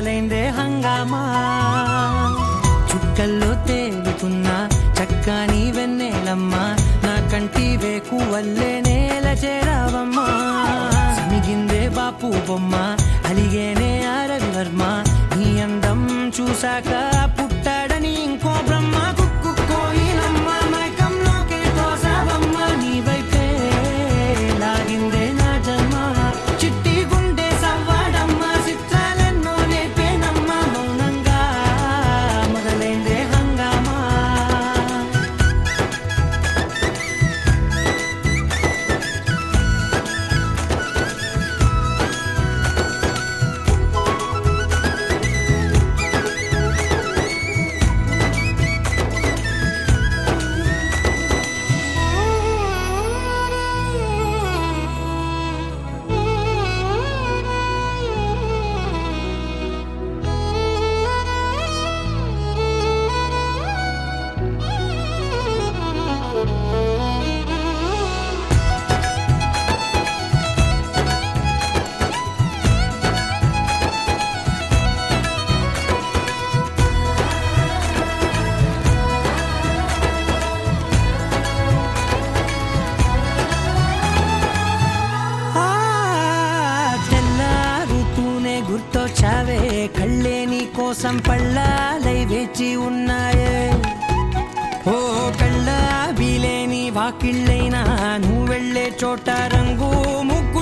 మొదలైందే హంగామా చుక్కల్లో తేలుతున్న చక్కని వెన్నెలమ్మా నా కంటి వేకు వల్లే నేల చేరావమ్మా సమిగిందే బాపు బొమ్మ అలిగేనే ఆరవి వర్మ నీ అందం చూశాక పుట్టాడని ఇంకో బ్రహ్మ కుక్కు కోయిలమ్మ మైకంలోకే తోసావమ్మ నీ వైపే లాగిందే నా జన్మ చిట్టి గుండె సవ్వాడమ్మ చిత్రాలెన్నో నేర్పేనమ్మ మౌనంగా మొదలైందే హంగామా గుర్తొచ్చావే కళ్ళే నీ కోసం పళ్ళాలై వేచి ఉన్నాయే ఓ కళ్ళ బీలేని వాకిళ్ళైనా నువ్వు వెళ్ళే చోట రంగు ముగ్గు